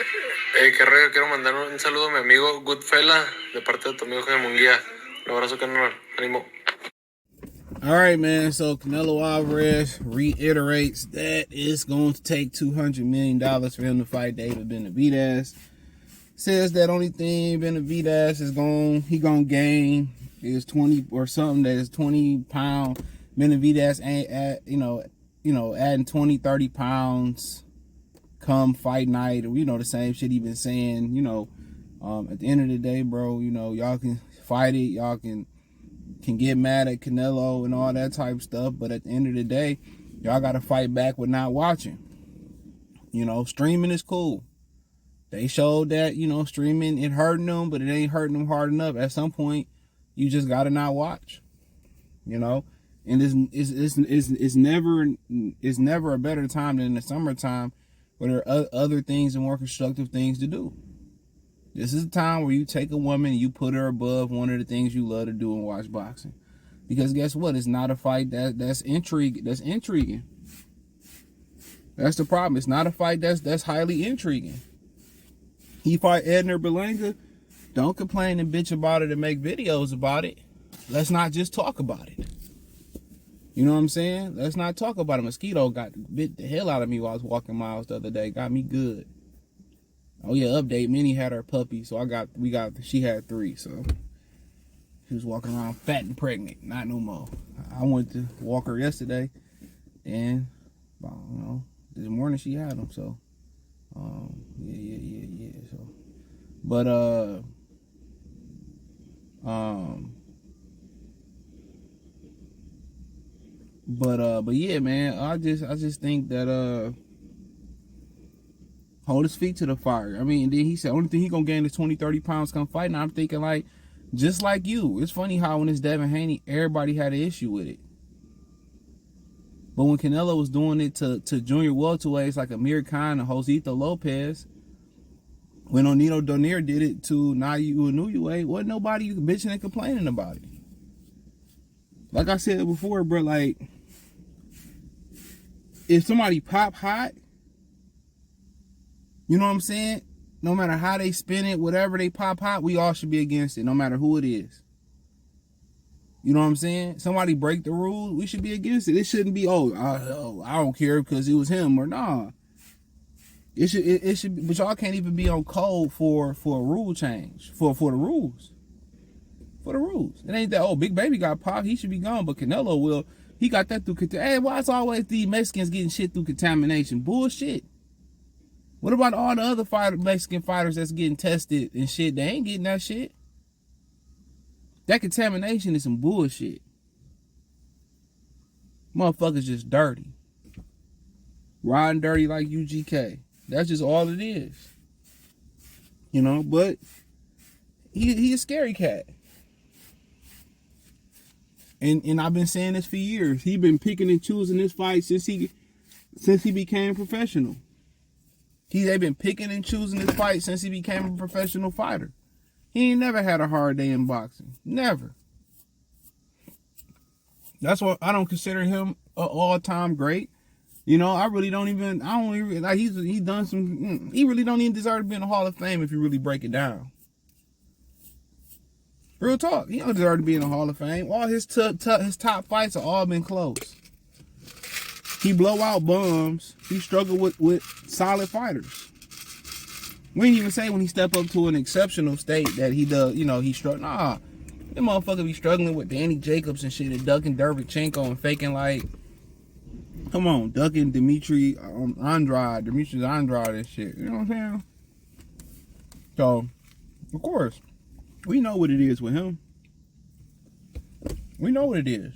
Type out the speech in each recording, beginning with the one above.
Qué rollo, quiero mandar un saludo a mi amigo Goodfella de parte de tu amigo de Munguía. Un abrazo, Canelo. Ánimo. All right, man. So Canelo Alvarez reiterates that it's going to take $200 million for him to fight David Benavidez. Says that only thing Benavidez is he gonna gain is 20 or something, that is 20 pound. Benavidez ain't adding 20, 30 pounds come fight night, or the same shit he been saying. At the end of the day, bro, y'all can fight it, y'all can get mad at Canelo and all that type of stuff, but at the end of the day, y'all gotta fight back with not watching. Streaming is cool. They showed that, streaming, it hurting them, but it ain't hurting them hard enough. At some point, you just gotta not watch. And it's never a better time than in the summertime, where there are other things and more constructive things to do. This is a time where you take a woman and you put her above one of the things you love to do and watch boxing. Because guess what? It's not a fight that's intriguing. That's the problem. It's not a fight that's highly intriguing. He fight Edner Berlanga. Don't complain and bitch about it and make videos about it. Let's not just talk about it. You know what I'm saying? Let's not talk about it. Mosquito bit the hell out of me while I was walking miles the other day. Got me good. Oh yeah, update. Minnie had her puppy, so she had 3, so she was walking around fat and pregnant. Not no more. I went to walk her yesterday, and this morning she had them. So, yeah. So, but yeah, man. I just think that hold his feet to the fire. I mean, then he said only thing he gonna gain is 20, 30 pounds come fight. Now I'm thinking, like, just like you. It's funny how when it's Devin Haney, everybody had an issue with it. But when Canelo was doing it to junior welterweights like Amir Khan and Josito Lopez, when Onito Donaire did it to Nayu Inoue, wasn't nobody bitching and complaining about it. Like I said before, bro, like, if somebody pop hot, you know what I'm saying? No matter how they spin it, whatever they pop hot, we all should be against it, no matter who it is. You know what I'm saying? Somebody break the rules, we should be against it. It shouldn't be, I don't care because it was him, or nah. It should, but y'all can't even be on code for a rule change, for the rules. For the rules. It ain't that, Big Baby got popped, he should be gone, but Canelo he got that through, hey, why it's always these Mexicans getting shit through contamination? Bullshit. What about all the other Mexican fighters that's getting tested and shit? They ain't getting that shit. That contamination is some bullshit. Motherfuckers just dirty. Riding dirty like UGK. That's just all it is. But he a scary cat. And I've been saying this for years. He been picking and choosing this fight since he became professional. They've been picking and choosing this fight since he became a professional fighter. He ain't never had a hard day in boxing. Never. That's why I don't consider him an all-time great. I really don't even, like, he really don't even deserve to be in the Hall of Fame if you really break it down. Real talk. He don't deserve to be in the Hall of Fame. All his top fights have all been close. He blow out bums. He struggled with solid fighters. We didn't even say when he stepped up to an exceptional state that he does, he struggled. Nah, that motherfucker be struggling with Danny Jacobs and shit and ducking Derevchenko and faking like, come on, ducking Demetrius Andrade and shit. You know what I'm saying? So, of course, we know what it is with him. We know what it is.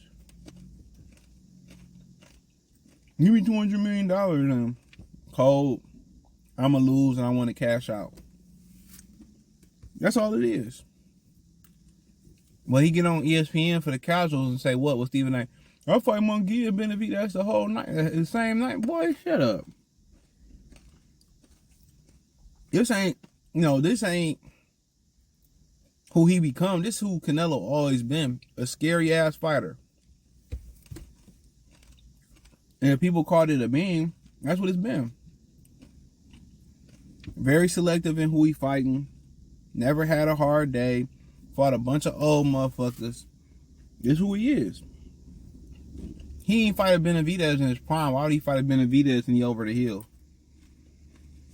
Give me $200 million and cold, I'm going to lose and I want to cash out. That's all it is. When he get on ESPN for the casuals and say, what was Stephen A? I'll fight Munguía and Benavidez. That's the whole night, the same night. Boy, shut up. This ain't who he become. This is who Canelo always been. A scary ass fighter. And if people called it a meme, that's what it's been. Very selective in who he fighting. Never had a hard day. Fought a bunch of old motherfuckers. This is who he is. He ain't fight a Benavidez in his prime. Why would he fight a Benavidez and he over the hill?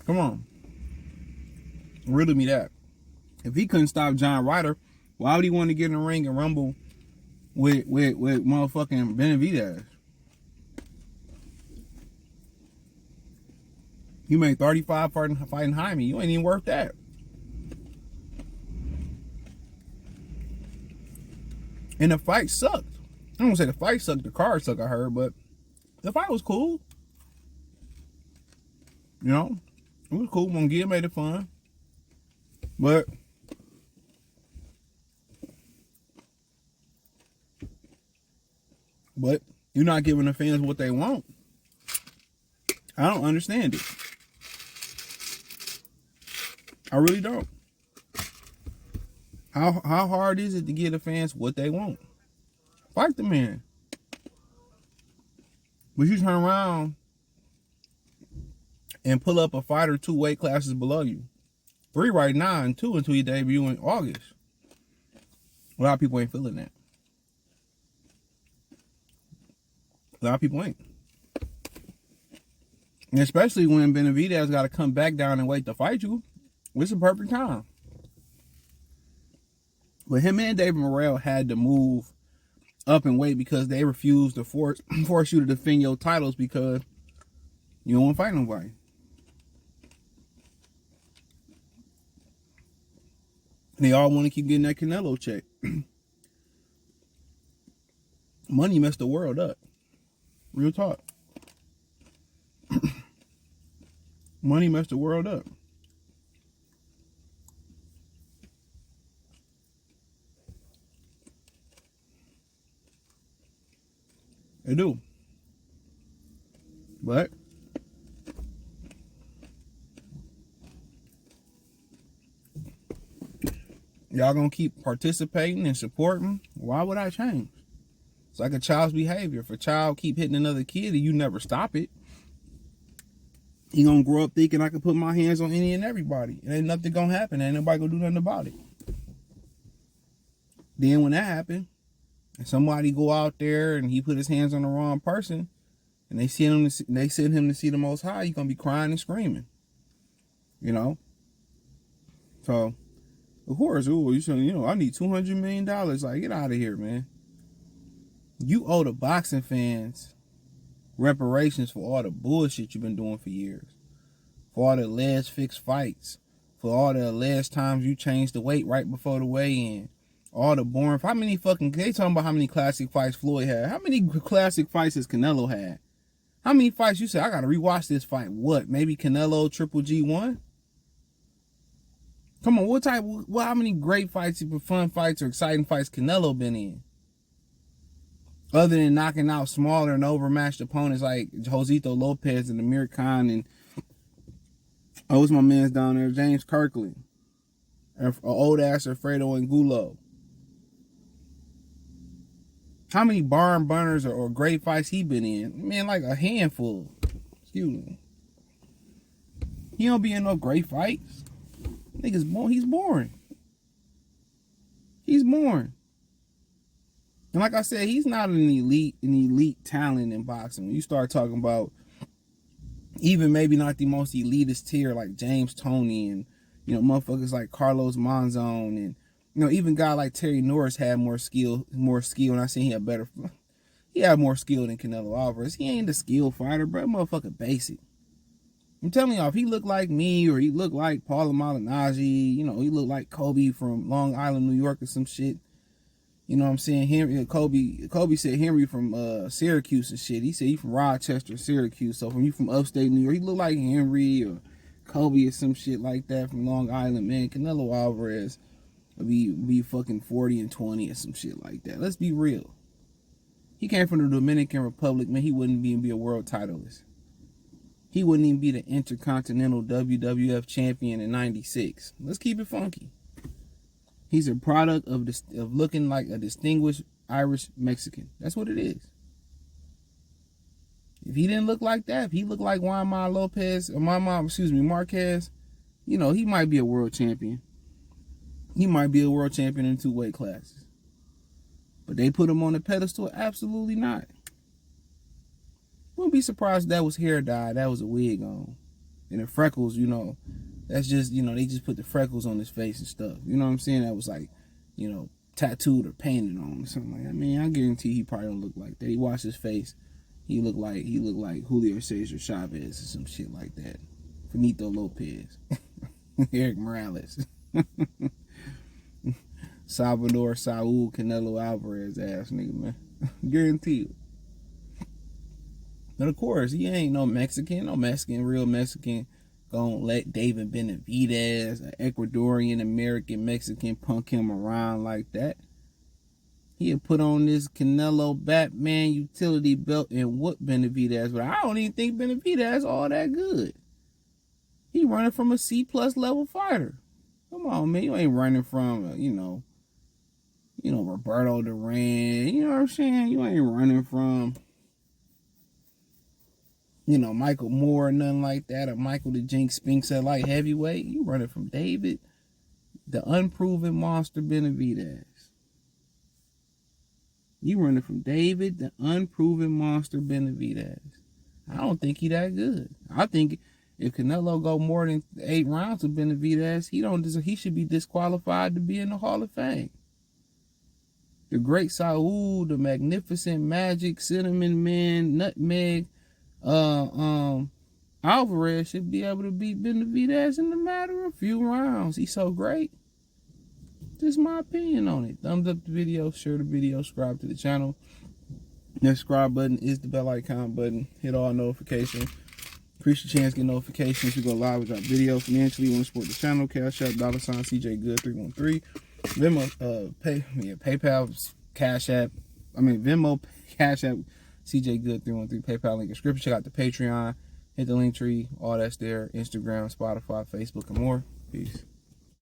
Come on. Riddle me that. If he couldn't stop John Ryder, why would he want to get in the ring and rumble with motherfucking Benavidez? You made 35 fighting Jaime. You ain't even worth that. And the fight sucked. I don't want to say the fight sucked. The card sucked, I heard, but the fight was cool. You know, it was cool. Munguía made it fun. But you're not giving the fans what they want. I don't understand it. I really don't. How hard is it to give the fans what they want? Fight the man. But you turn around and pull up a fighter 2 weight classes below you. 3 right now and 2 until you debut in August. A lot of people ain't feeling that. A lot of people ain't. And especially when Benavidez got to come back down and wait to fight you. It's a perfect time. But him and David Morrell had to move up in weight because they refused to force you to defend your titles because you don't want to fight nobody. They all want to keep getting that Canelo check. Money messed the world up. Real talk. Money messed the world up. They do. But y'all gonna keep participating and supporting? Why would I change? It's like a child's behavior. If a child keep hitting another kid and you never stop it, he gonna grow up thinking I can put my hands on any and everybody. And ain't nothing gonna happen. Ain't nobody gonna do nothing about it. Then when that happens, and somebody go out there and he put his hands on the wrong person, and they send him to see the Most High, you're gonna be crying and screaming. You know? So, of course, you saying, I need $200 million. Like, get out of here, man. You owe the boxing fans reparations for all the bullshit you've been doing for years. For all the alleged fixed fights. For all the alleged times you changed the weight right before the weigh-in. All the boring. How many fucking... They talking about how many classic fights Floyd had. How many classic fights has Canelo had? How many fights you said, I gotta rewatch this fight? What? Maybe Canelo Triple G won? Come on, how many great fights, fun fights, or exciting fights Canelo been in? Other than knocking out smaller and overmatched opponents like Josito Lopez and Amir Khan and... what's my man's down there? James Kirkland. Old-ass Alfredo Angulo. How many barn burners or great fights he been in? Man, like a handful. Excuse me. He don't be in no great fights. Nigga's born. He's boring. He's boring. And like I said, he's not an elite talent in boxing. When you start talking about even maybe not the most elitist tier like James Toney and motherfuckers like Carlos Monzon and even guy like Terry Norris had more skill, and I seen he had more skill than Canelo Alvarez. He ain't a skill fighter, bro. Motherfucker basic. I'm telling y'all, if he looked like me or he looked like Paula Malignaggi, he looked like Kobe from Long Island, New York or some shit. You know what I'm saying? Kobe said Henry from Syracuse and shit. He said he from Rochester, Syracuse. So from you from upstate New York, he looked like Henry or Kobe or some shit like that from Long Island, man. Canelo Alvarez would be fucking 40-20 or some shit like that. Let's be real. He came from the Dominican Republic, man. He wouldn't even be a world titleist. He wouldn't even be the Intercontinental WWF champion in '96. Let's keep it funky. He's a product of looking like a distinguished Irish Mexican. That's what it is. If he didn't look like that, if he looked like Marquez, You know, he might be a world champion. He might be a world champion in 2 weight classes. But they put him on the pedestal? Absolutely not. Wouldn't be surprised if that was hair dye, that was a wig on. And the freckles, you know, that's just, you know, they just put the freckles on his face and stuff. You know what I'm saying? That was like, you know, tattooed or painted on or something like that. I mean, I guarantee he probably don't look like that. He washed his face. He looked like Julio Cesar Chavez or some shit like that. Finito Lopez. Eric Morales. Salvador Saul Canelo Alvarez ass nigga, man. Guaranteed. But of course, he ain't no Mexican, real Mexican gonna let David Benavidez, an Ecuadorian American Mexican, punk him around like that. He'll put on this Canelo Batman utility belt and whoop Benavidez, but I don't even think Benavidez all that good. He running from a C+ level fighter. Come on, man, you ain't running from, you know, Roberto Duran. You know what I'm saying? You ain't running from, you know, Michael Moore or nothing like that, or Michael the Jinx Spinks at light heavyweight. You running from David, the unproven monster Benavidez. You running from David, the unproven monster Benavidez. I don't think he that good. I think if Canelo go more than 8 rounds with Benavidez, he should be disqualified to be in the Hall of Fame. The great Saul, the magnificent Magic, Cinnamon Man, Nutmeg, Alvarez should be able to beat Benavidez in a matter of a few rounds. He's so great. Just my opinion on it. Thumbs up the video, share the video, subscribe to the channel. The subscribe button is the bell icon button. Hit all notifications. Increase your chance to get notifications. We go live with our video. Financially, you want to support the channel. Cash App, $ CJ Good 313. Venmo, PayPal, Cash App. Venmo, Cash App, CJ Good 313. PayPal link in description. Check out the Patreon. Hit the link tree. All that's there. Instagram, Spotify, Facebook, and more. Peace.